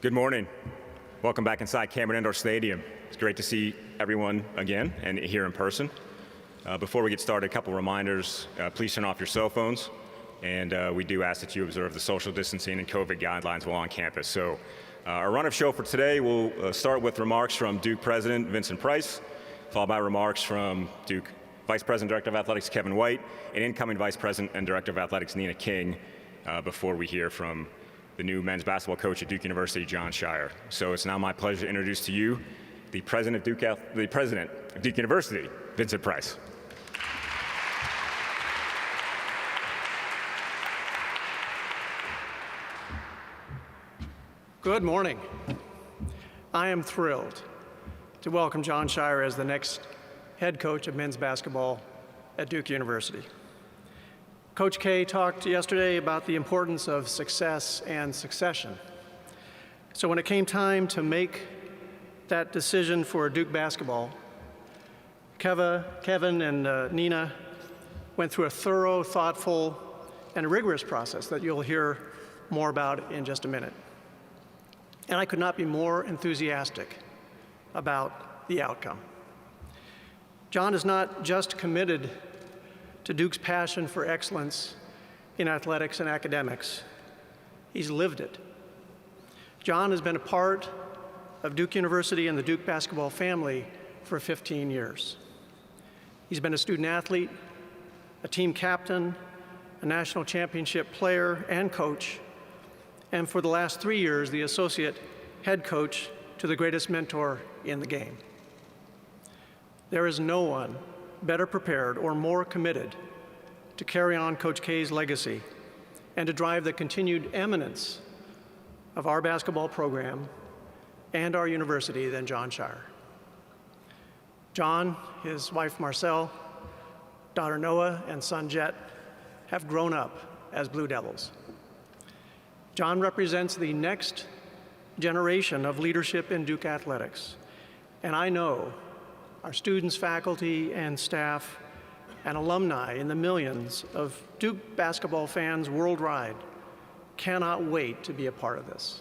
Good morning. Welcome back inside Cameron Indoor Stadium. It's great to see everyone again and here in person. Before we get started, a couple reminders. Please turn off your cell phones, and we do ask that you observe the social distancing and COVID guidelines while on campus. So our run of show for today will start with remarks from Duke President Vincent Price, followed by remarks from Duke Vice President Director of Athletics Kevin White, and incoming Vice President and Director of Athletics Nina King, before we hear from the new men's basketball coach at Duke University, Jon Scheyer. So it's now my pleasure to introduce to you the President of Duke University, Vincent Price. Good morning. I am thrilled to welcome Jon Scheyer as the next head coach of men's basketball at Duke University. Coach K talked yesterday about the importance of success and succession. So when it came time to make that decision for Duke basketball, Kevin and Nina went through a thorough, thoughtful, and rigorous process that you'll hear more about in just a minute. And I could not be more enthusiastic about the outcome. Jon is not just committed to Duke's passion for excellence in athletics and academics. He's lived it. Jon has been a part of Duke University and the Duke basketball family for 15 years. He's been a student athlete, a team captain, a national championship player and coach, and for the last 3 years, the associate head coach to the greatest mentor in the game. There is no one better prepared or more committed to carry on Coach K's legacy and to drive the continued eminence of our basketball program and our university than Jon Scheyer. Jon, his wife Marcelle, daughter Noah, and son Jet have grown up as Blue Devils. Jon represents the next generation of leadership in Duke athletics, and I know our students, faculty, and staff, and alumni in the millions of Duke basketball fans worldwide cannot wait to be a part of this.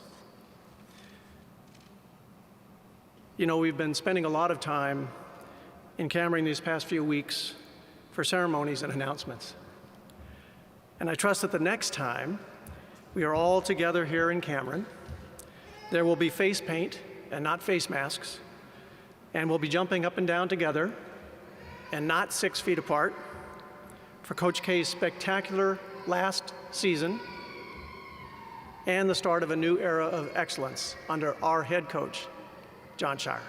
You know, we've been spending a lot of time in Cameron these past few weeks for ceremonies and announcements. And I trust that the next time we are all together here in Cameron, there will be face paint and not face masks, and we'll be jumping up and down together and not 6 feet apart for Coach K's spectacular last season and the start of a new era of excellence under our head coach, Jon Scheyer.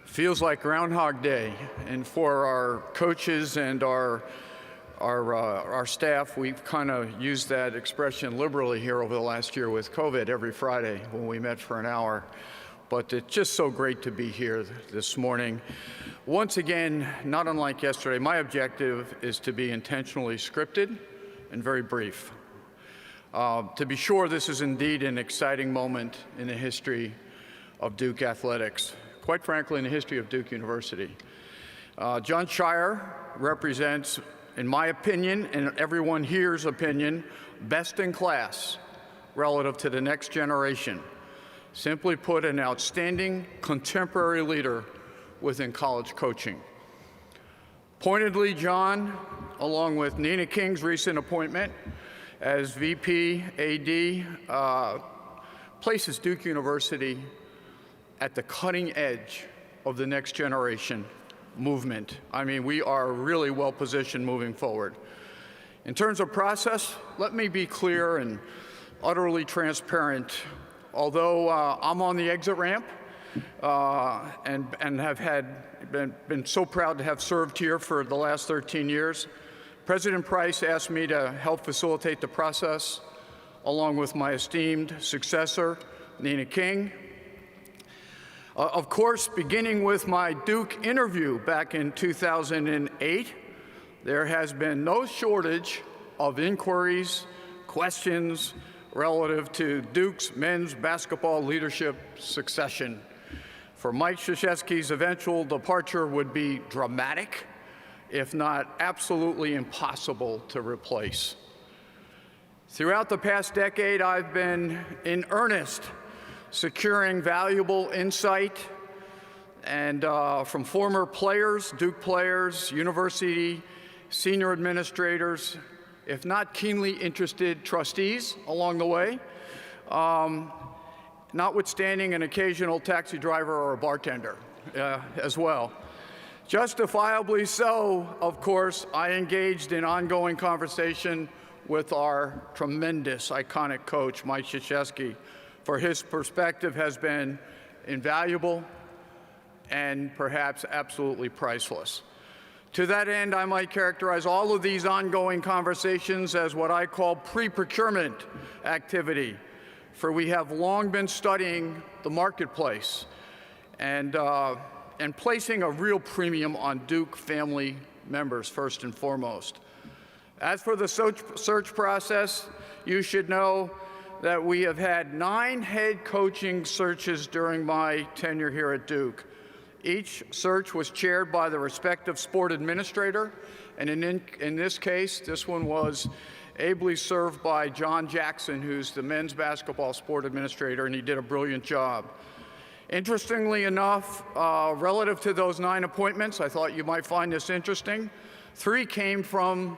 Feels like Groundhog Day, and for our coaches and our staff, we've kind of used that expression liberally here over the last year with COVID every Friday when we met for an hour. But it's just so great to be here this morning. Once again, not unlike yesterday, my objective is to be intentionally scripted and very brief. To be sure, this is indeed an exciting moment in the history of Duke athletics. Quite frankly, in the history of Duke University. Jon Scheyer represents, in my opinion, and everyone here's opinion, best in class relative to the next generation. Simply put, an outstanding contemporary leader within college coaching. Pointedly, Jon, along with Nina King's recent appointment as VP AD, places Duke University at the cutting edge of the next generation movement. I mean, we are really well positioned moving forward. In terms of process, let me be clear and utterly transparent. Although I'm on the exit ramp and have been so proud to have served here for the last 13 years, President Price asked me to help facilitate the process along with my esteemed successor, Nina King. Of course, beginning with my Duke interview back in 2008, there has been no shortage of inquiries, questions relative to Duke's men's basketball leadership succession. for Mike Krzyzewski's eventual departure would be dramatic, if not absolutely impossible to replace. Throughout the past decade, I've been in earnest securing valuable insight and from former players, Duke players, university senior administrators, if not keenly interested trustees along the way, notwithstanding an occasional taxi driver or a bartender as well. Justifiably so, of course, I engaged in ongoing conversation with our tremendous, iconic coach, Mike Krzyzewski, for his perspective has been invaluable and perhaps absolutely priceless. To that end, I might characterize all of these ongoing conversations as what I call pre-procurement activity, for we have long been studying the marketplace and placing a real premium on Duke family members first and foremost. As for the search process, you should know that we have had 9 head coaching searches during my tenure here at Duke. Each search was chaired by the respective sport administrator, and in this case, this one was ably served by John Jackson, who's the men's basketball sport administrator, and he did a brilliant job. Interestingly enough, relative to those 9 appointments, I thought you might find this interesting, 3 came from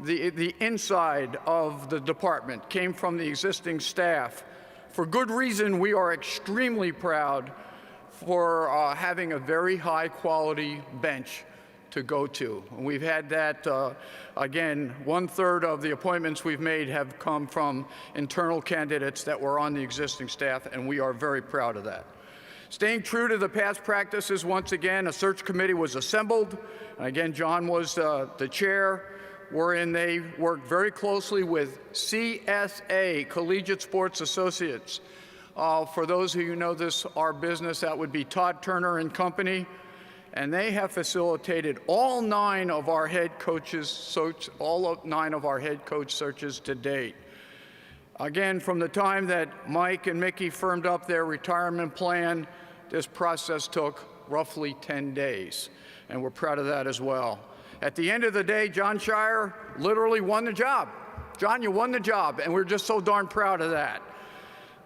the inside of the department, came from the existing staff. For good reason, we are extremely proud for having a very high quality bench to go to. And we've had that, again, 1/3 of the appointments we've made have come from internal candidates that were on the existing staff, and we are very proud of that. Staying true to the past practices, once again, a search committee was assembled. And again, John was the chair, wherein they worked very closely with CSA, Collegiate Sports Associates. For those of you who know this, our business, that would be Todd Turner and Company. And they have facilitated all 9 of our head coaches searches to date. Again, from the time that Mike and Mickey firmed up their retirement plan, this process took roughly 10 days. And we're proud of that as well. At the end of the day, Jon Scheyer literally won the job. John, you won the job, and we're just so darn proud of that.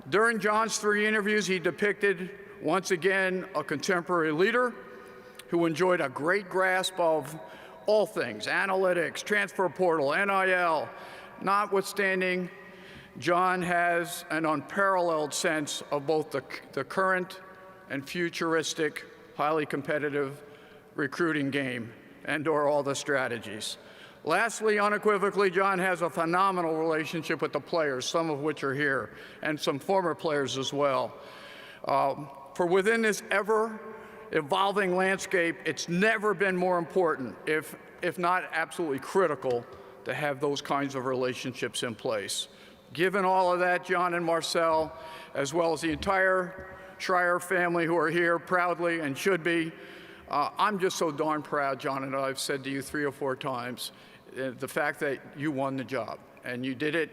During John's 3 interviews, he depicted, once again, a contemporary leader who enjoyed a great grasp of all things, analytics, transfer portal, NIL. Notwithstanding, John has an unparalleled sense of both the current and futuristic, highly competitive recruiting game and/or all the strategies. Lastly, unequivocally, John has a phenomenal relationship with the players, some of which are here, and some former players as well. For within this ever-evolving landscape, it's never been more important, if not absolutely critical, to have those kinds of relationships in place. Given all of that, John and Marcel, as well as the entire Scheyer family who are here proudly and should be, I'm just so darn proud, John, and I've said to you 3 or 4 times, the fact that you won the job, and you did it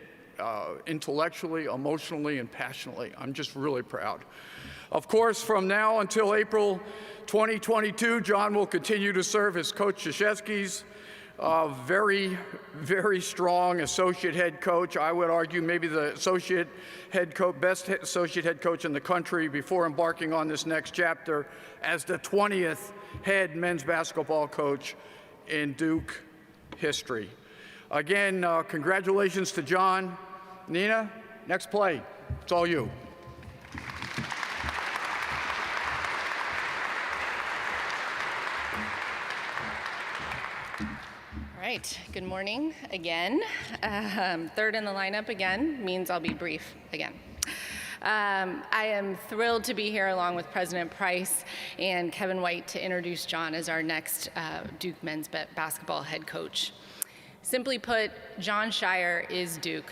intellectually, emotionally, and passionately. I'm just really proud. Of course, from now until April 2022, John will continue to serve as Coach Krzyzewski's very, very strong associate head coach. I would argue maybe the associate head coach, best associate head coach in the country before embarking on this next chapter as the 20th head men's basketball coach in Duke history. Again, congratulations to John. Nina, next play. It's all you. All right, good morning again. Third in the lineup again means I'll be brief again. I am thrilled to be here along with President Price and Kevin White to introduce Jon as our next Duke men's basketball head coach. Simply put, Jon Scheyer is Duke.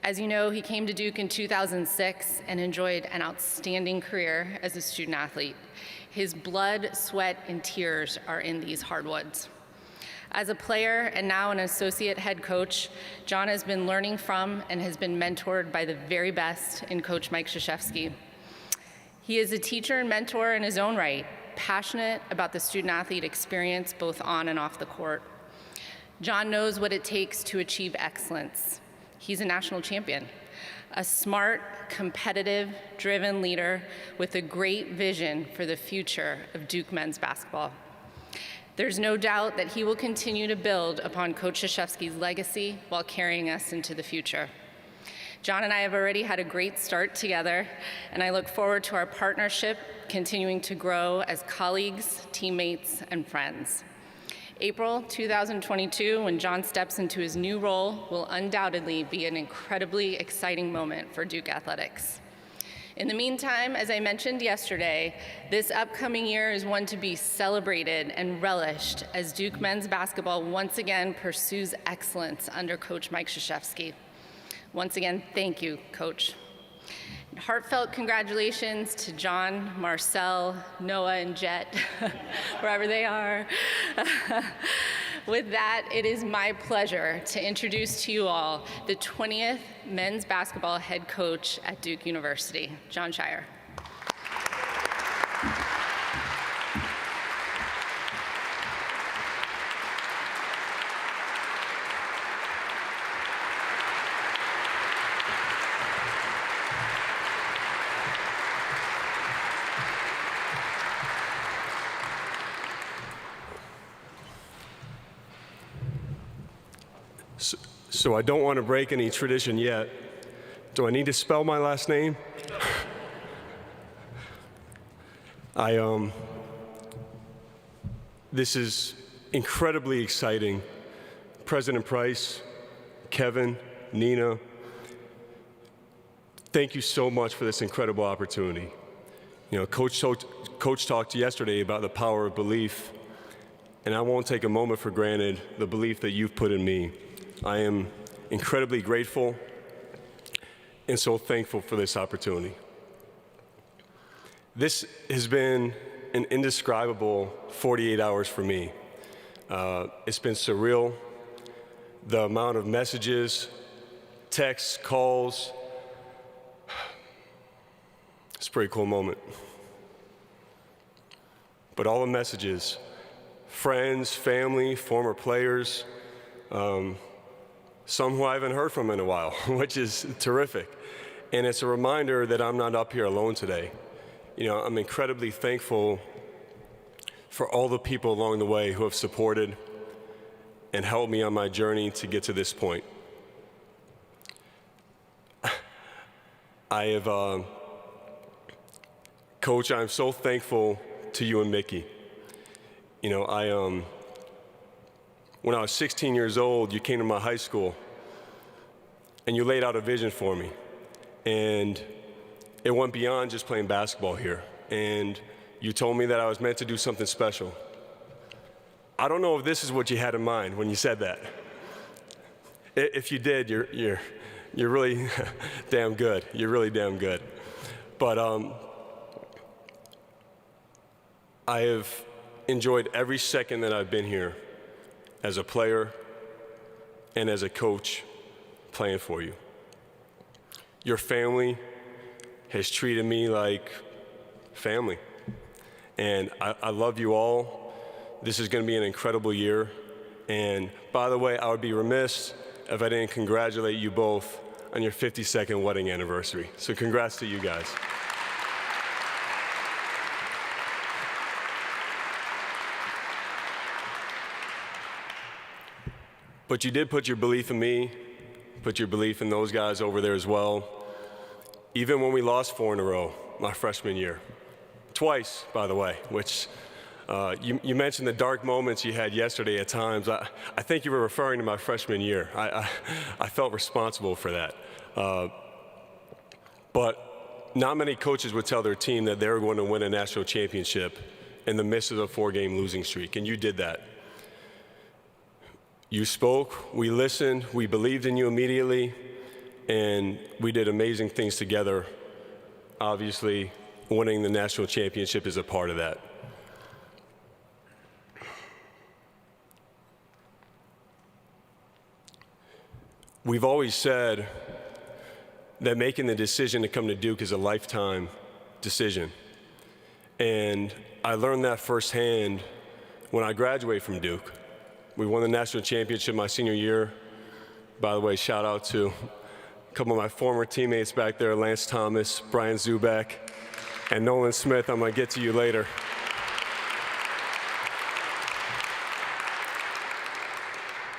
As you know, he came to Duke in 2006 and enjoyed an outstanding career as a student athlete. His blood, sweat, and tears are in these hardwoods. As a player and now an associate head coach, Jon has been learning from and has been mentored by the very best in Coach Mike Krzyzewski. He is a teacher and mentor in his own right, passionate about the student-athlete experience both on and off the court. Jon knows what it takes to achieve excellence. He's a national champion, a smart, competitive, driven leader with a great vision for the future of Duke men's basketball. There's no doubt that he will continue to build upon Coach Krzyzewski's legacy while carrying us into the future. Jon and I have already had a great start together, and I look forward to our partnership continuing to grow as colleagues, teammates, and friends. April 2022, when Jon steps into his new role, will undoubtedly be an incredibly exciting moment for Duke athletics. In the meantime, as I mentioned yesterday, this upcoming year is one to be celebrated and relished as Duke men's basketball once again pursues excellence under Coach Mike Krzyzewski. Once again, thank you, Coach. Heartfelt congratulations to Jon, Marcel, Noah, and Jet, wherever they are. With that, it is my pleasure to introduce to you all the 20th men's basketball head coach at Duke University, Jon Scheyer. So I don't want to break any tradition yet. Do I need to spell my last name? This is incredibly exciting. President Price, Kevin, Nina, thank you so much for this incredible opportunity. You know, Coach talked yesterday about the power of belief, and I won't take a moment for granted the belief that you've put in me. I am incredibly grateful and so thankful for this opportunity. This has been an indescribable 48 hours for me. It's been surreal. The amount of messages, texts, calls. It's a pretty cool moment. But all the messages, friends, family, former players, some who I haven't heard from in a while, which is terrific. And it's a reminder that I'm not up here alone today. You know, I'm incredibly thankful for all the people along the way who have supported and helped me on my journey to get to this point. Coach, I'm so thankful to you and Mickey. You know, when I was 16 years old, you came to my high school and you laid out a vision for me. And it went beyond just playing basketball here. And you told me that I was meant to do something special. I don't know if this is what you had in mind when you said that. If you did, you're really damn good. You're really damn good. But I have enjoyed every second that I've been here as a player and as a coach playing for you. Your family has treated me like family, and I love you all. This is going to be an incredible year, and by the way, I would be remiss if I didn't congratulate you both on your 52nd wedding anniversary. So congrats to you guys. But you did put your belief in me, put your belief in those guys over there as well. Even when we lost 4 in a row, my freshman year. Twice, by the way, which you mentioned the dark moments you had yesterday at times. I think you were referring to my freshman year. I felt responsible for that. But not many coaches would tell their team that they were going to win a national championship in the midst of a 4-game losing streak, and you did that. You spoke, we listened, we believed in you immediately, and we did amazing things together. Obviously, winning the national championship is a part of that. We've always said that making the decision to come to Duke is a lifetime decision. And I learned that firsthand when I graduated from Duke. We won the national championship my senior year. By the way, shout out to a couple of my former teammates back there, Lance Thomas, Brian Zubak, and Nolan Smith. I'm gonna get to you later.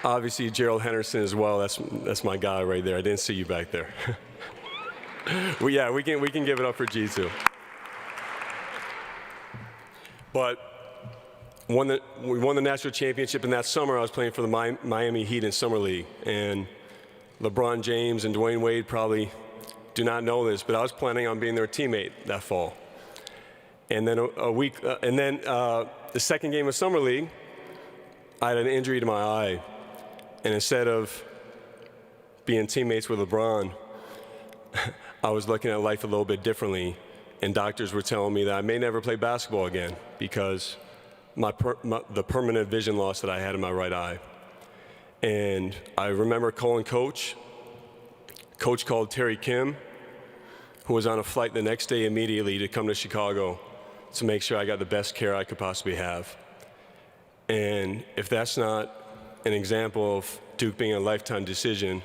Obviously, Gerald Henderson as well. That's my guy right there. I didn't see you back there. Well, yeah, we can give it up for G2. But we won the national championship, and that summer I was playing for the Miami Heat in Summer League. And LeBron James and Dwayne Wade probably do not know this, but I was planning on being their teammate that fall. And then the second game of Summer League, I had an injury to my eye. And instead of being teammates with LeBron, I was looking at life a little bit differently. And doctors were telling me that I may never play basketball again because the permanent vision loss that I had in my right eye. And I remember calling Coach. Coach called Terry Kim, who was on a flight the next day immediately to come to Chicago to make sure I got the best care I could possibly have. And if that's not an example of Duke being a lifetime decision,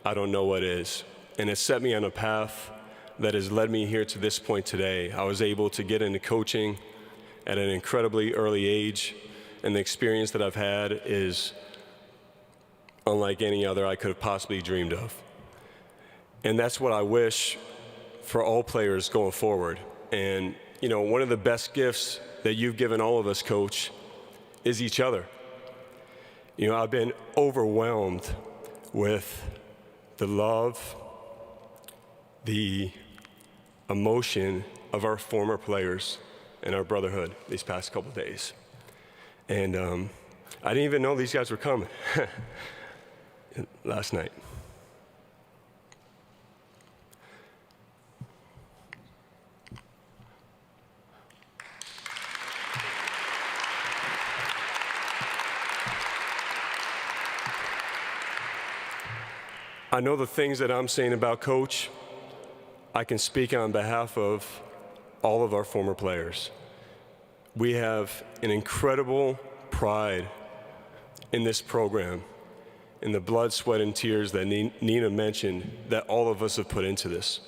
I don't know what is. And it set me on a path that has led me here to this point today. I was able to get into coaching at an incredibly early age, and the experience that I've had is unlike any other I could have possibly dreamed of. And that's what I wish for all players going forward. And, you know, one of the best gifts that you've given all of us, Coach, is each other. You know, I've been overwhelmed with the love, the emotion of our former players and our brotherhood these past couple days. And I didn't even know these guys were coming last night. I know the things that I'm saying about Coach, I can speak on behalf of all of our former players. We have an incredible pride in this program, in the blood, sweat, and tears that Nina mentioned that all of us have put into this.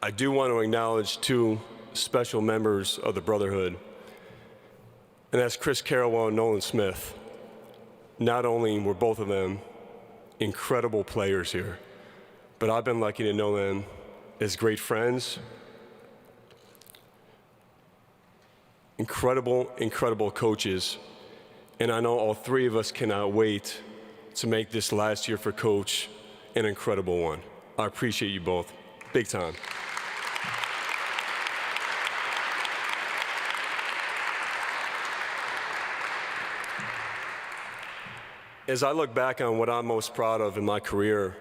I do want to acknowledge two special members of the Brotherhood, and that's Chris Carrawell and Nolan Smith. Not only were both of them incredible players here, but I've been lucky to know them as great friends, incredible coaches, and I know all three of us cannot wait to make this last year for Coach an incredible one. I appreciate you both, big time. As I look back on what I'm most proud of in my career,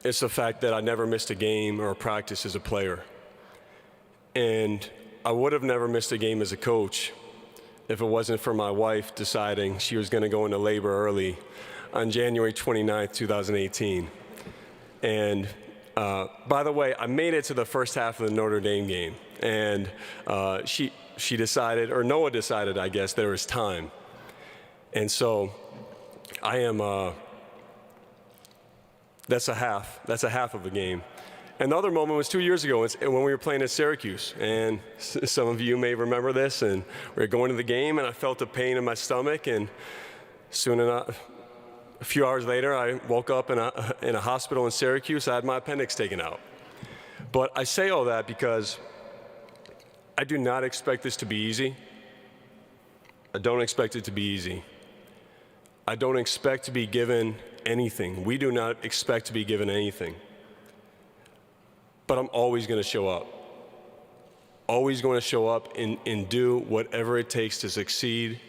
it's the fact that I never missed a game or a practice as a player. And I would have never missed a game as a coach if it wasn't for my wife deciding she was going to go into labor early on January 29th, 2018. And by the way, I made it to the first half of the Notre Dame game. And she decided, or Noah decided, I guess, there was time. And so I am, that's a half of a game. And the other moment was 2 years ago when we were playing at Syracuse. And some of you may remember this, and we were going to the game, and I felt a pain in my stomach, and soon enough, a few hours later, I woke up in a hospital in Syracuse. I had my appendix taken out. But I say all that because I do not expect this to be easy. I don't expect it to be easy. I don't expect to be given anything. We do not expect to be given anything. But I'm always going to show up. Always going to show up and do whatever it takes to succeed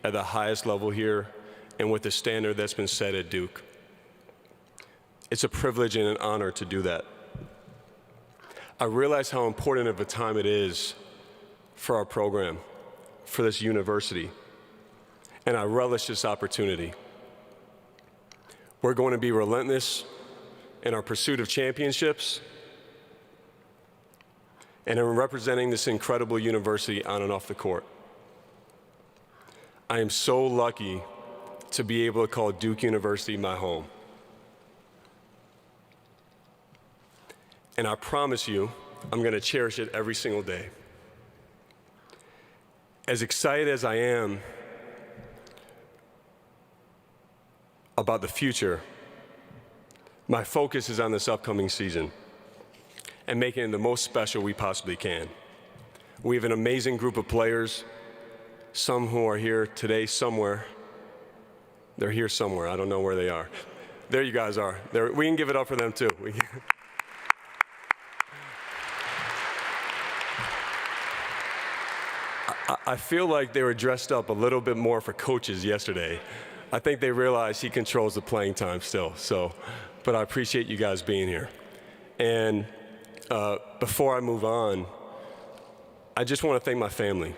at the highest level here and with the standard that's been set at Duke. It's a privilege and an honor to do that. I realize how important of a time it is for our program, for this university, and I relish this opportunity. We're going to be relentless in our pursuit of championships, and in representing this incredible university on and off the court. I am so lucky to be able to call Duke University my home. And I promise you, I'm going to cherish it every single day. As excited as I am about the future, my focus is on this upcoming season and making it the most special we possibly can. We have an amazing group of players, some who are here today somewhere. They're here somewhere. I don't know where they are. There you guys are. We can give it up for them too. I feel like they were dressed up a little bit more for coaches yesterday. I think they realize he controls the playing time still. But I appreciate you guys being here. And before I move on, I just want to thank my family.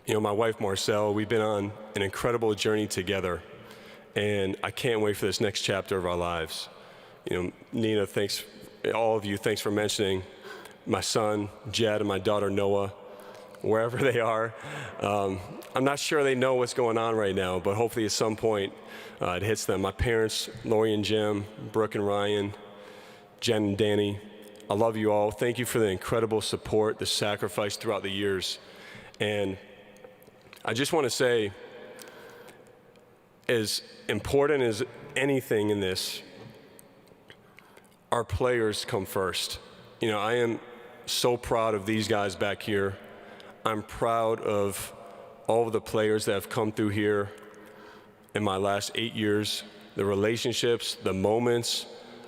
You know, my wife, Marcel, we've been on an incredible journey together, and I can't wait for this next chapter of our lives. You know, Nina, thanks, all of you, thanks for mentioning my son, Jed, and my daughter, Noah, wherever they are. I'm not sure they know what's going on right now, but hopefully at some point it hits them. My parents, Lori and Jim, Brooke and Ryan, Jen and Danny, I love you all. Thank you for the incredible support, the sacrifice throughout the years. And I just want to say, as important as anything in this, our players come first. You know, I am so proud of these guys back here. I'm proud of all of the players that have come through here in my last 8 years, the relationships, the moments.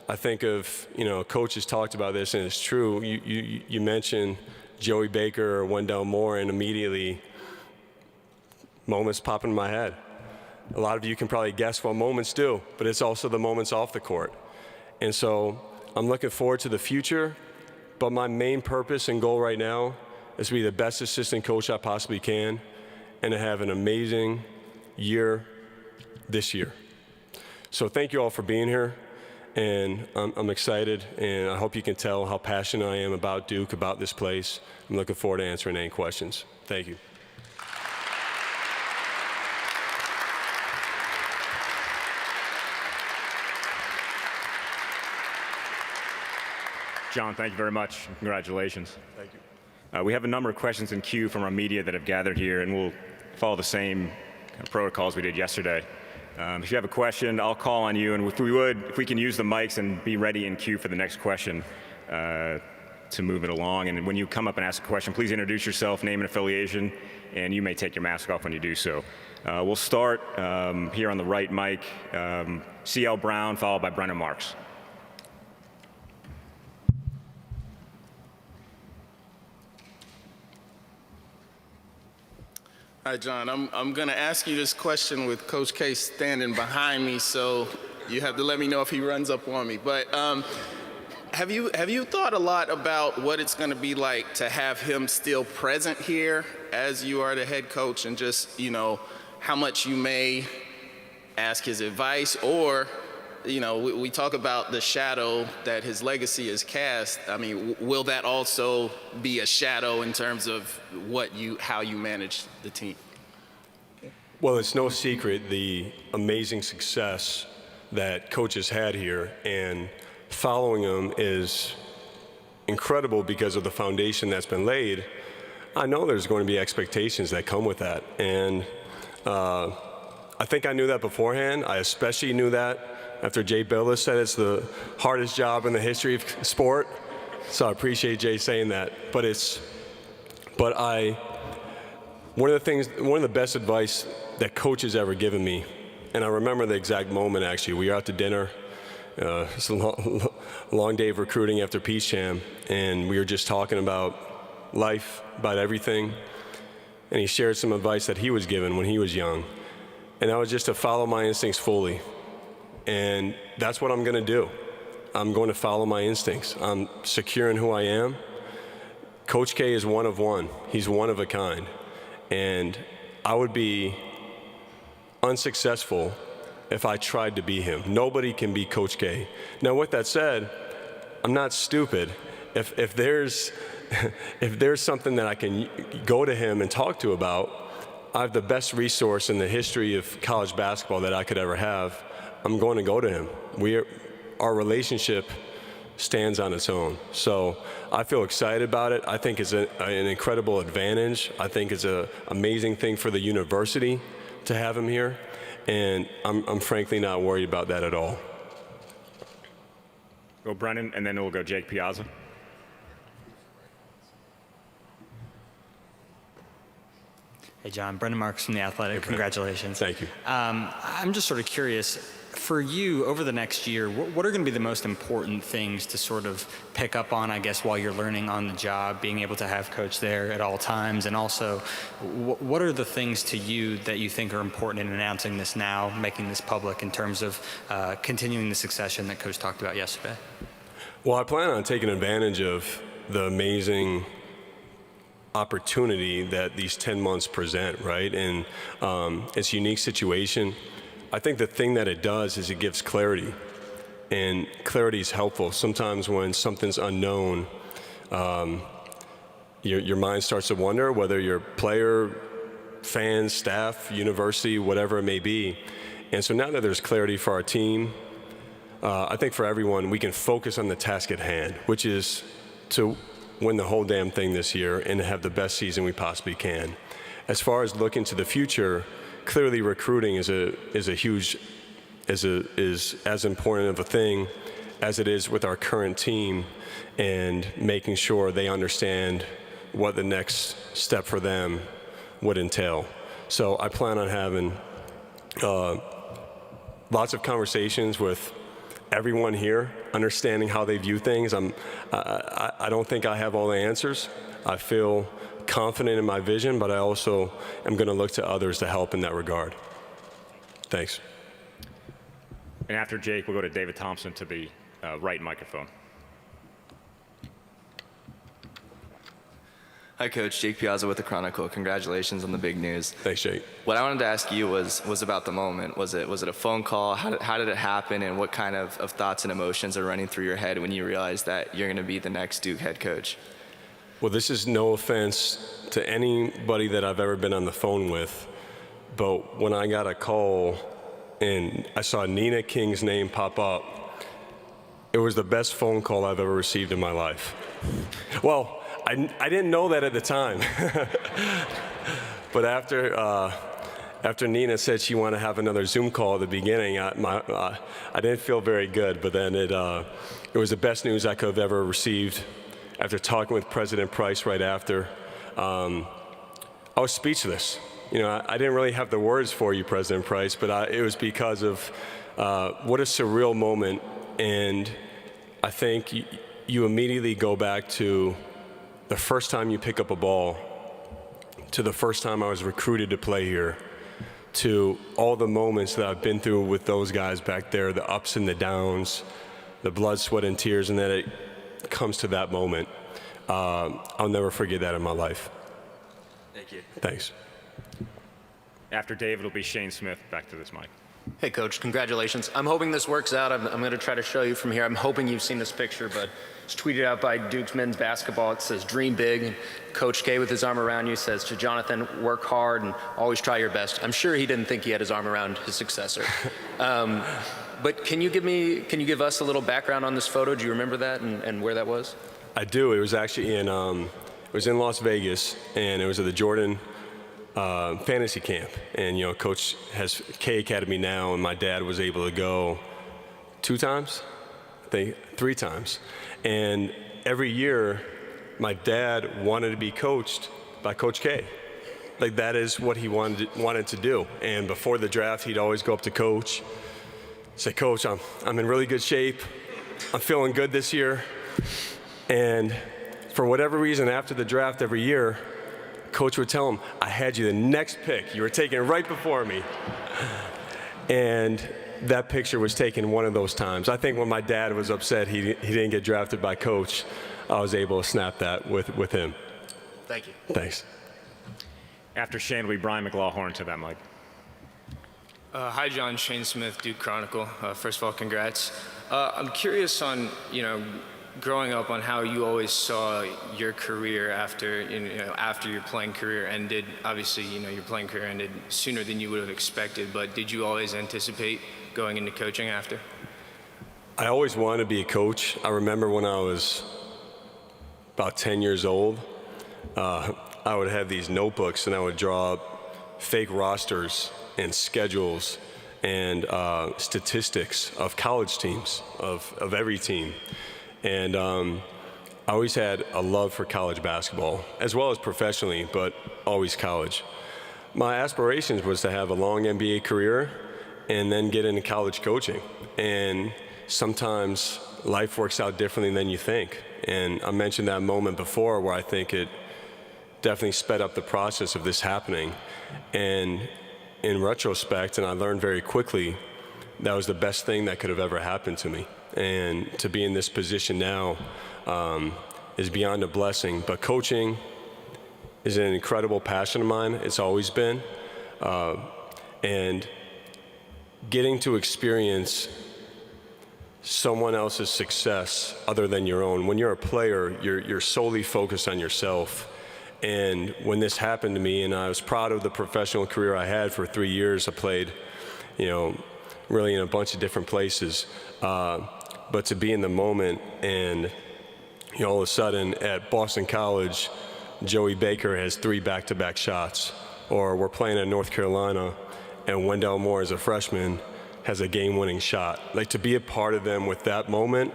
I think of, you know, Coach has talked about this, and it's true. You mentioned Joey Baker or Wendell Moore, and immediately moments pop in my head. A lot of you can probably guess what moments do, but it's also the moments off the court. And so I'm looking forward to the future, but my main purpose and goal right now is to be the best assistant coach I possibly can and to have an amazing year this year. So thank you all for being here, and I'm excited, and I hope you can tell how passionate I am about Duke, about this place. I'm looking forward to answering any questions. Thank you. Jon, thank you very much. Congratulations. Thank you. We have a number of questions in queue from our media that have gathered here, and we'll follow the same kind of protocols we did yesterday. If you have a question, I'll call on you, and if we can use the mics and be ready in queue for the next question to move it along. And when you come up and ask a question, please introduce yourself, name and affiliation, and you may take your mask off when you do so. We'll start here on the right mic, C.L. Brown, followed by Brennan Marks. Hi, Jon. I'm going to ask you this question with Coach K standing behind me, so you have to let me know if he runs up on me. But have you thought a lot about what it's going to be like to have him still present here as you are the head coach, and just, you know, how much you may ask his advice, or, you know, we talk about the shadow that his legacy is cast. I mean, will that also be a shadow in terms of how you manage the team? Well, it's no secret the amazing success that Coach has had here, and following him is incredible because of the foundation that's been laid. I know there's going to be expectations that come with that, and I think I knew that beforehand. I especially knew that after Jay Bilas said it's the hardest job in the history of sport. So I appreciate Jay saying that. One of the best advice that Coach has ever given me, and I remember the exact moment actually. We were out to dinner. It's a long day of recruiting after Peach Jam, and we were just talking about life, about everything. And he shared some advice that he was given when he was young. And that was just to follow my instincts fully. And that's what I'm going to do. I'm going to follow my instincts. I'm secure in who I am. Coach K is one of one. He's one of a kind. And I would be unsuccessful if I tried to be him. Nobody can be Coach K. Now, with that said, I'm not stupid. If there's if there's something that I can go to him and talk to about, I have the best resource in the history of college basketball that I could ever have. I'm going to go to him. Our relationship stands on its own. So I feel excited about it. I think it's an incredible advantage. I think it's an amazing thing for the university to have him here. And I'm frankly not worried about that at all. Go Brennan, and then we'll go Jake Piazza. Hey, John. Brendan Marks from The Athletic. Congratulations. Thank you. I'm just sort of curious, for you, over the next year, what are going to be the most important things to sort of pick up on, I guess, while you're learning on the job, being able to have Coach there at all times? And also, what are the things to you that you think are important in announcing this now, making this public in terms of continuing the succession that Coach talked about yesterday? Well, I plan on taking advantage of the amazing opportunity that these 10 months present, right? And it's a unique situation. I think the thing that it does is it gives clarity, and clarity is helpful. Sometimes when something's unknown, your mind starts to wonder whether you're player, fans, staff, university, whatever it may be. And so now that there's clarity for our team, I think for everyone, we can focus on the task at hand, which is to win the whole damn thing this year and have the best season we possibly can. As far as looking to the future, clearly recruiting is as important of a thing as it is with our current team, and making sure they understand what the next step for them would entail. So I plan on having lots of conversations with everyone here, understanding how they view things. I don't think I have all the answers. I feel confident in my vision, but I also am going to look to others to help in that regard. Thanks. And after Jake, we'll go to David Thompson to the right microphone. Hi, Coach. Jake Piazza with the Chronicle. Congratulations on the big news. Thanks, Jake. What I wanted to ask you was about the moment. Was it a phone call? How did it happen? And what kind of thoughts and emotions are running through your head when you realize that you're going to be the next Duke head coach? Well, this is no offense to anybody that I've ever been on the phone with, but when I got a call and I saw Nina King's name pop up, it was the best phone call I've ever received in my life. Well, I didn't know that at the time. But after Nina said she wanted to have another Zoom call at the beginning, I didn't feel very good. But then it was the best news I could have ever received. After talking with President Price right after, I was speechless. You know, I didn't really have the words for you, President Price, but it was because of what a surreal moment. And I think you immediately go back to the first time you pick up a ball, to the first time I was recruited to play here, to all the moments that I've been through with those guys back there, the ups and the downs, the blood, sweat, and tears, and then it comes to that moment. I'll never forget that in my life. Thank you. Thanks. After David will be Shane Smith. Back to this mic. Hey, Coach, congratulations. I'm hoping this works out. I'm going to try to show you from here. I'm hoping you've seen this picture, but it's tweeted out by Duke's men's basketball. It says, "Dream big." And Coach K, with his arm around you, says to Jonathan, "Work hard and always try your best." I'm sure he didn't think he had his arm around his successor. But can you give us a little background on this photo? Do you remember that and where that was? I do. It was actually in Las Vegas, and it was at the Jordan fantasy camp. And, you know, Coach has K Academy now, and my dad was able to go 2 times, I think 3 times. And every year, my dad wanted to be coached by Coach K. Like, that is what he wanted to do. And before the draft, he'd always go up to Coach, say, "Coach, I'm in really good shape. I'm feeling good this year." And for whatever reason, after the draft every year, Coach would tell him, "I had you the next pick. You were taken right before me." And that picture was taken one of those times. I think when my dad was upset he didn't get drafted by Coach, I was able to snap that with him. Thank you. Thanks. After Shane will be Brian McLaughlin to that mic. Hi, John, Shane Smith, Duke Chronicle. First of all, congrats. I'm curious on, growing up on how you always saw your career after, after your playing career ended. Obviously, your playing career ended sooner than you would have expected, but did you always anticipate going into coaching after? I always wanted to be a coach. I remember when I was about 10 years old, I would have these notebooks and I would draw up fake rosters and schedules and statistics of college teams, of every team. And I always had a love for college basketball, as well as professionally, but always college. My aspirations was to have a long NBA career and then get into college coaching. And sometimes life works out differently than you think. And I mentioned that moment before where I think it definitely sped up the process of this happening. And in retrospect, and I learned very quickly, that was the best thing that could have ever happened to me. And to be in this position now is beyond a blessing. But coaching is an incredible passion of mine. It's always been. And getting to experience someone else's success other than your own. When you're a player, you're solely focused on yourself. And when this happened to me, and I was proud of the professional career I had for 3 years, I played, really in a bunch of different places. But to be in the moment and, all of a sudden at Boston College, Joey Baker has 3 back-to-back shots. Or we're playing at North Carolina and Wendell Moore as a freshman has a game-winning shot. Like, to be a part of them with that moment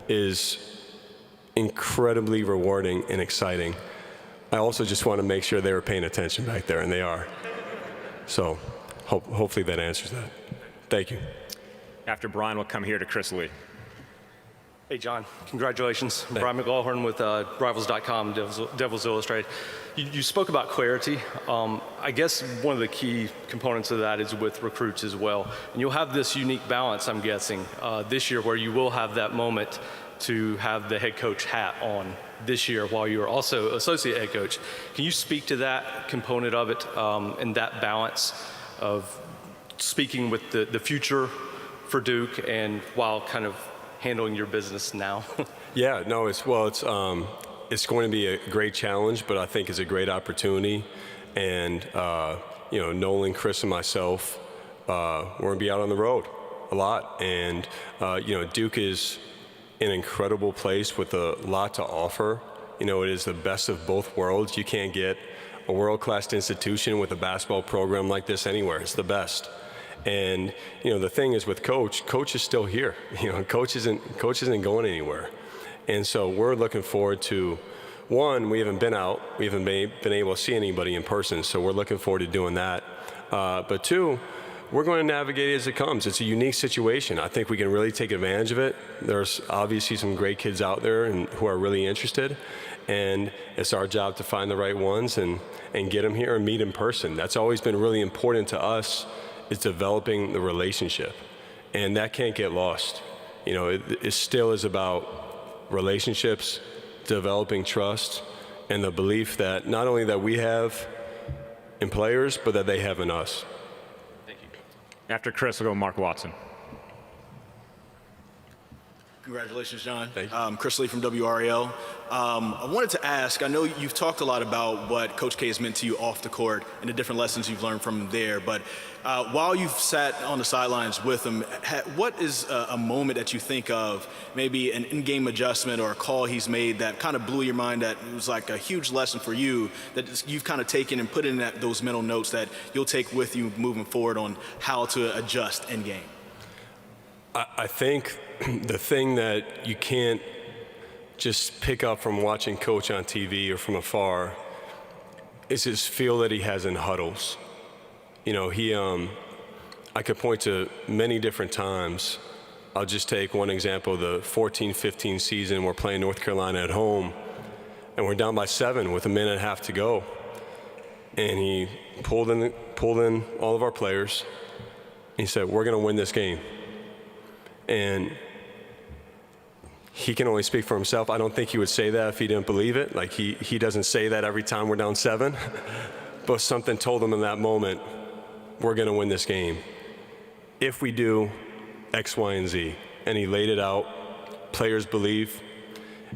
is incredibly rewarding and exciting. I also just want to make sure they were paying attention back there, and they are. So hopefully that answers that. Thank you. After Brian, we'll come here to Chris Lee. Hey, John. Congratulations. Brian McLaughlin with Rivals.com, Devils Illustrated. You spoke about clarity. I guess one of the key components of that is with recruits as well. And you'll have this unique balance, I'm guessing, this year where you will have that moment to have the head coach hat on this year while you're also associate head coach. Can you speak to that component of it and that balance of speaking with the future for Duke and while kind of handling your business now? Yeah, no, it's going to be a great challenge, but I think it's a great opportunity. And Nolan, Chris, and myself, we're going to be out on the road a lot. And Duke is an incredible place with a lot to offer. It is the best of both worlds. You can't get a world-class institution with a basketball program like this anywhere. It's the best. And the thing is with Coach is still here. Coach isn't going anywhere. And so we're looking forward to, one, we haven't been out, we haven't been able to see anybody in person, so we're looking forward to doing that. But two, we're going to navigate it as it comes. It's a unique situation. I think we can really take advantage of it. There's obviously some great kids out there who are really interested, and it's our job to find the right ones and get them here and meet in person. That's always been really important to us, is developing the relationship, and that can't get lost. It still is about relationships, developing trust, and the belief that not only that we have in players, but that they have in us. Thank you. After Chris, we'll go Mark Watson. Congratulations, John. Thank you. Chris Lee from WRAL. I wanted to ask, I know you've talked a lot about what Coach K has meant to you off the court and the different lessons you've learned from him there, but while you've sat on the sidelines with him, what is a moment that you think of, maybe an in-game adjustment or a call he's made that kind of blew your mind, that was like a huge lesson for you, that you've kind of taken and put in those mental notes that you'll take with you moving forward on how to adjust in-game? I think the thing that you can't just pick up from watching Coach on TV or from afar is his feel that he has in huddles. I could point to many different times. I'll just take one example, the 14-15 season, we're playing North Carolina at home, and we're down by 7 with a minute and a half to go. And he pulled in all of our players. He said, "We're going to win this game." And he can only speak for himself. I don't think he would say that if he didn't believe it. Like, he doesn't say that every time we're down 7. But something told him in that moment, we're going to win this game. if we do X, Y, and Z. And he laid it out, players believe,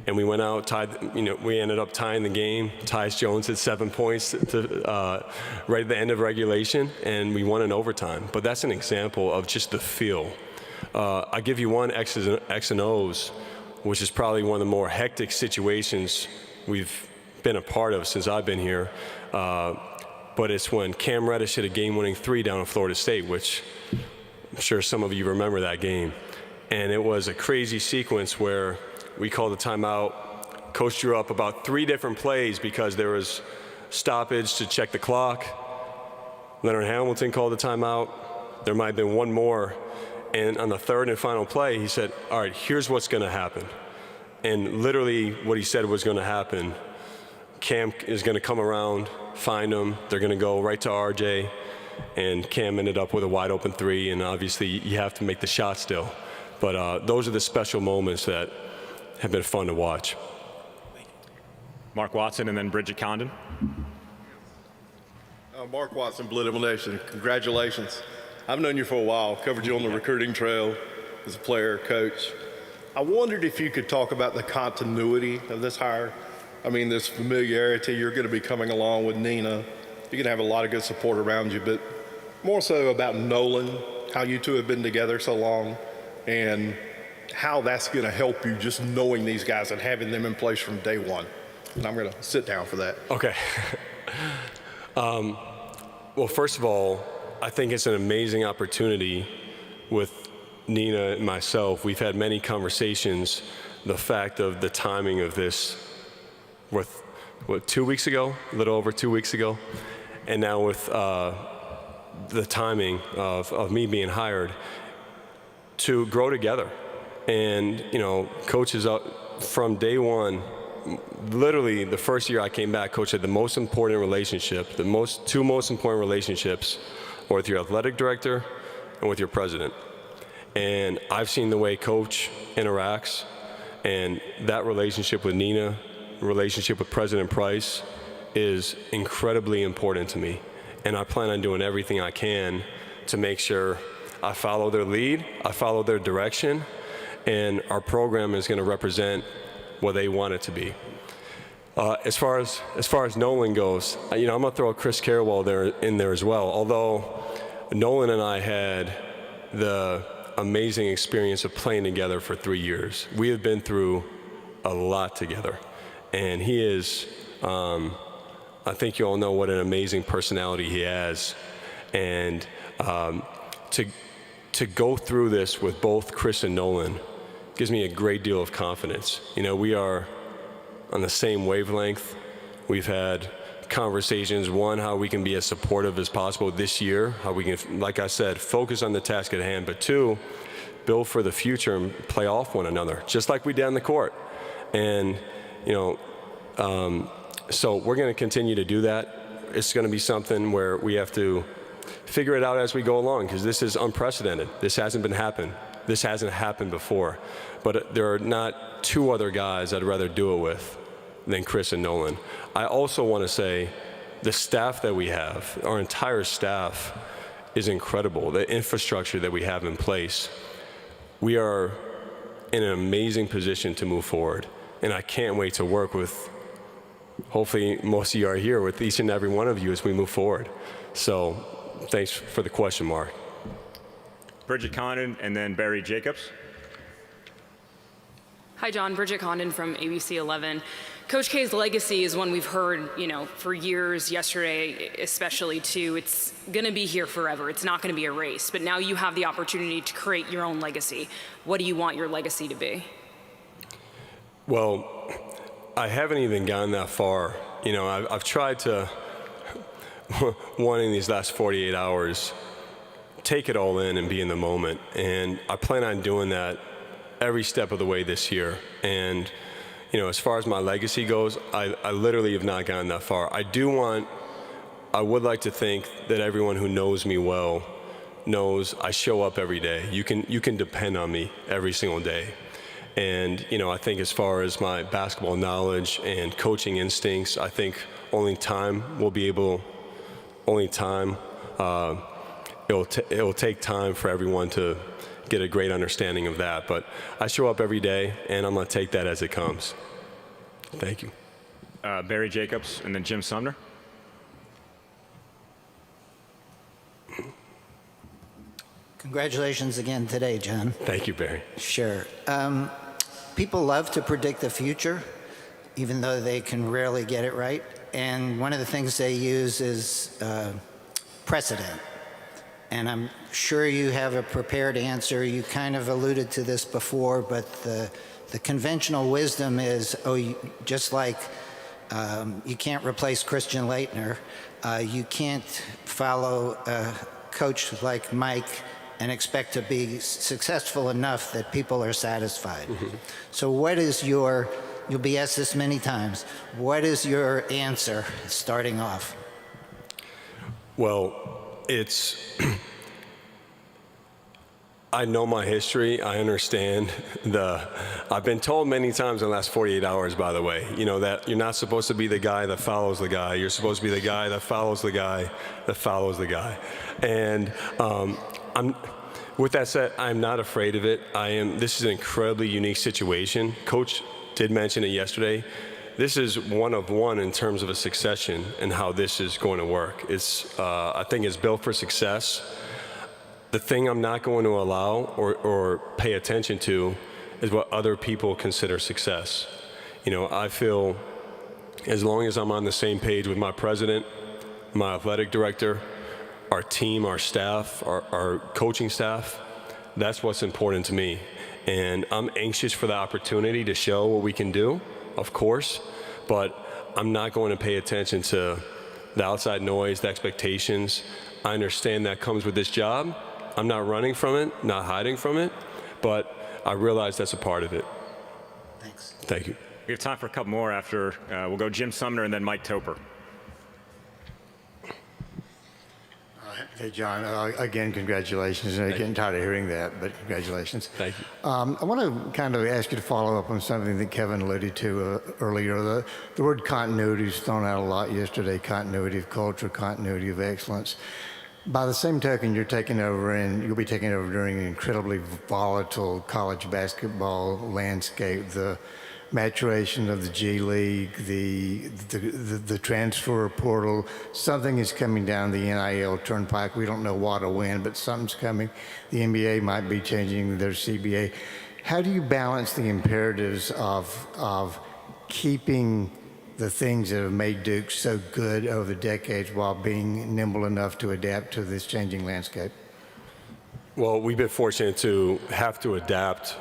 and we went out, tied, we ended up tying the game. Tyus Jones had 7 points right at the end of regulation, and we won in overtime. But that's an example of just the feel. I give you one X and O's, which is probably one of the more hectic situations we've been a part of since I've been here. But it's when Cam Reddish hit a game-winning 3 down in Florida State, which I'm sure some of you remember that game. And it was a crazy sequence where we called a timeout. Coach drew up about 3 different plays because there was stoppage to check the clock. Leonard Hamilton called a timeout. There might have been one more. And on the third and final play, he said, all right, here's what's going to happen. And literally what he said was going to happen. Cam is going to come around, find him. They're going to go right to RJ. And Cam ended up with a wide open 3. And obviously you have to make the shot still. But those are the special moments that have been fun to watch. Mark Watson and then Bridget Condon. Mark Watson, Blue Nation. Congratulations. I've known you for a while, covered you on the recruiting trail as a player, coach. I wondered if you could talk about the continuity of this hire. I mean, this familiarity, you're going to be coming along with Nina. You're going to have a lot of good support around you, but more so about Nolan, how you two have been together so long, and how that's going to help you just knowing these guys and having them in place from day one. And I'm going to sit down for that. Okay. Well, first of all, I think it's an amazing opportunity with Nina and myself. We've had many conversations. The fact of the timing of this, with 2 weeks ago, a little over 2 weeks ago, and now with the timing of me being hired to grow together. And, Coach is up from day one. Literally, the first year I came back, Coach had the most important relationship, two most important relationships were with your athletic director and with your president. And I've seen the way Coach interacts, and that relationship with Nina, relationship with President Price is incredibly important to me. And I plan on doing everything I can to make sure I follow their lead, I follow their direction, and our program is going to represent what they want it to be. As far as Nolan goes, I'm going to throw Chris Carrawell in there as well. Although Nolan and I had the amazing experience of playing together for 3 years. We have been through a lot together, and he is. I think you all know what an amazing personality he has, and to go through this with both Chris and Nolan gives me a great deal of confidence. We are on the same wavelength. We've had conversations, one, how we can be as supportive as possible this year, how we can, like I said, focus on the task at hand, but 2, build for the future and play off one another, just like we did on the court. And, so we're going to continue to do that. It's going to be something where we have to figure it out as we go along, because this is unprecedented. This hasn't happened before. But there are not 2 other guys I'd rather do it with than Chris and Nolan. I also want to say the staff that we have, our entire staff, is incredible. The infrastructure that we have in place. We are in an amazing position to move forward. And I can't wait to work with, hopefully most of you are here, with each and every one of you as we move forward. So thanks for the question, Mark. Bridget Condon and then Barry Jacobs. Hi, John. Bridget Condon from ABC 11. Coach K's legacy is one we've heard, for years, yesterday especially, too. It's going to be here forever. It's not going to be erased. But now you have the opportunity to create your own legacy. What do you want your legacy to be? Well, I haven't even gone that far. I've tried to, in these last 48 hours, take it all in and be in the moment. And I plan on doing that every step of the way this year. And, as far as my legacy goes, I literally have not gotten that far. I would like to think that everyone who knows me well knows I show up every day. You can depend on me every single day. And, I think as far as my basketball knowledge and coaching instincts, I think only time it'll take time for everyone to get a great understanding of that. But I show up every day, and I'm going to take that as it comes. Thank you. Barry Jacobs and then Jim Sumner. Congratulations again today, John. Thank you, Barry. Sure. People love to predict the future, even though they can rarely get it right. And one of the things they use is precedent. And I'm sure you have a prepared answer. You kind of alluded to this before, but the conventional wisdom is, just like you can't replace Christian Laettner, you can't follow a coach like Mike and expect to be successful enough that people are satisfied. Mm-hmm. So what is you'll be asked this many times, what is your answer starting off? Well, I know my history. I understand I've been told many times in the last 48 hours, by the way, that you're not supposed to be the guy that follows the guy. You're supposed to be the guy that follows the guy that follows the guy. And with that said, I'm not afraid of it. This is an incredibly unique situation. Coach did mention it yesterday. This is one of one in terms of a succession and how this is going to work. I think it's built for success. The thing I'm not going to allow or pay attention to is what other people consider success. I feel as long as I'm on the same page with my president, my athletic director, our team, our staff, our coaching staff, that's what's important to me. And I'm anxious for the opportunity to show what we can do, of course, but I'm not going to pay attention to the outside noise, the expectations. I understand that comes with this job. I'm not running from it, not hiding from it, but I realize that's a part of it. Thanks. Thank you. We have time for a couple more after. We'll go Jim Sumner and then Mike Toper. Hey, John, again, congratulations. I'm getting tired of hearing that, but congratulations. Thank you. I want to kind of ask you to follow up on something that Kevin alluded to earlier. The word continuity was thrown out a lot yesterday, continuity of culture, continuity of excellence. By the same token, you're taking over, and you'll be taking over during an incredibly volatile college basketball landscape, the maturation of the G League, the transfer portal. Something is coming down the NIL turnpike. We don't know what or when, but something's coming. The NBA might be changing their CBA. How do you balance the imperatives of keeping the things that have made Duke so good over the decades while being nimble enough to adapt to this changing landscape? Well, we've been fortunate to have to adapt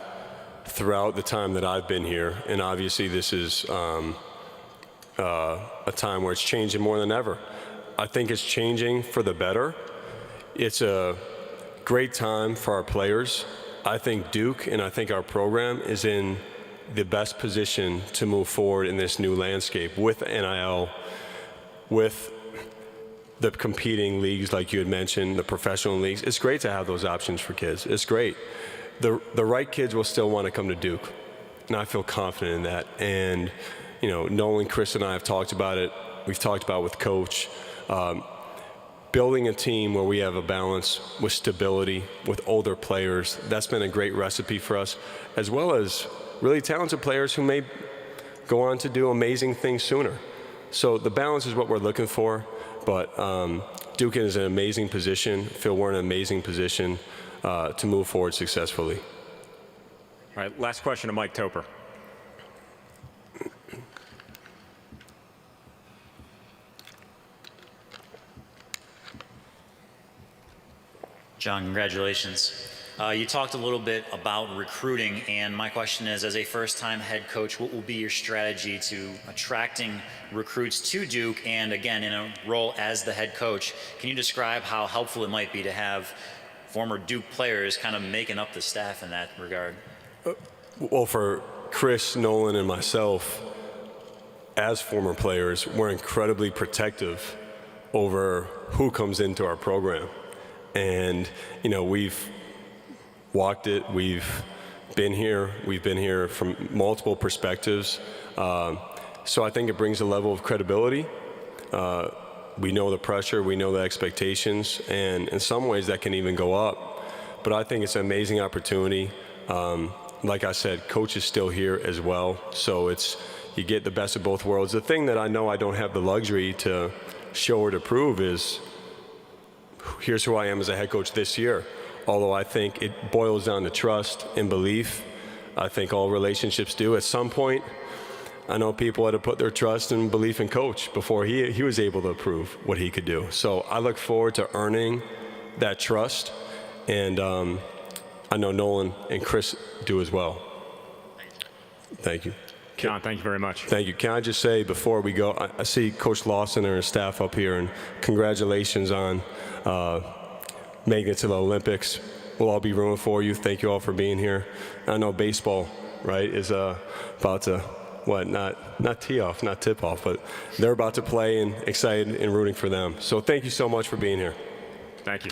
throughout the time that I've been here, and obviously this is a time where it's changing more than ever. I think it's changing for the better. It's a great time for our players. I think Duke and I think our program is in the best position to move forward in this new landscape with NIL, with the competing leagues like you had mentioned, the professional leagues. It's great to have those options for kids. It's great. The right kids will still want to come to Duke, and I feel confident in that. And, Nolan, Chris, and I have talked about it. We've talked about it with Coach. Building a team where we have a balance with stability, with older players, that's been a great recipe for us, as well as really talented players who may go on to do amazing things sooner. So the balance is what we're looking for, but Duke is in an amazing position. I feel we're in an amazing position to move forward successfully. All right, last question to Mike Toper. John, congratulations. You talked a little bit about recruiting, and my question is, as a first-time head coach, what will be your strategy to attracting recruits to Duke, and again, in a role as the head coach, can you describe how helpful it might be to have former Duke players kind of making up the staff in that regard? Well, for Chris, Nolan, and myself, as former players, we're incredibly protective over who comes into our program. And, we've walked it, we've been here from multiple perspectives. So I think it brings a level of credibility. we know the pressure, we know the expectations, and in some ways that can even go up. But I think it's an amazing opportunity. Like I said, coach is still here as well, so you get the best of both worlds. The thing that I know I don't have the luxury to show or to prove is, here's who I am as a head coach this year. Although I think it boils down to trust and belief. I think all relationships do. At some point, I know people had to put their trust and belief in coach before he was able to prove what he could do. So I look forward to earning that trust, and I know Nolan and Chris do as well. Thank you. Jon, thank you very much. Thank you. Can I just say before we go, I see Coach Lawson and his staff up here, and congratulations on making it to the Olympics. We'll all be rooting for you. Thank you all for being here. I know baseball, right, is about to, not tee off, not tip off, but they're about to play, and excited and rooting for them. So thank you so much for being here. Thank you.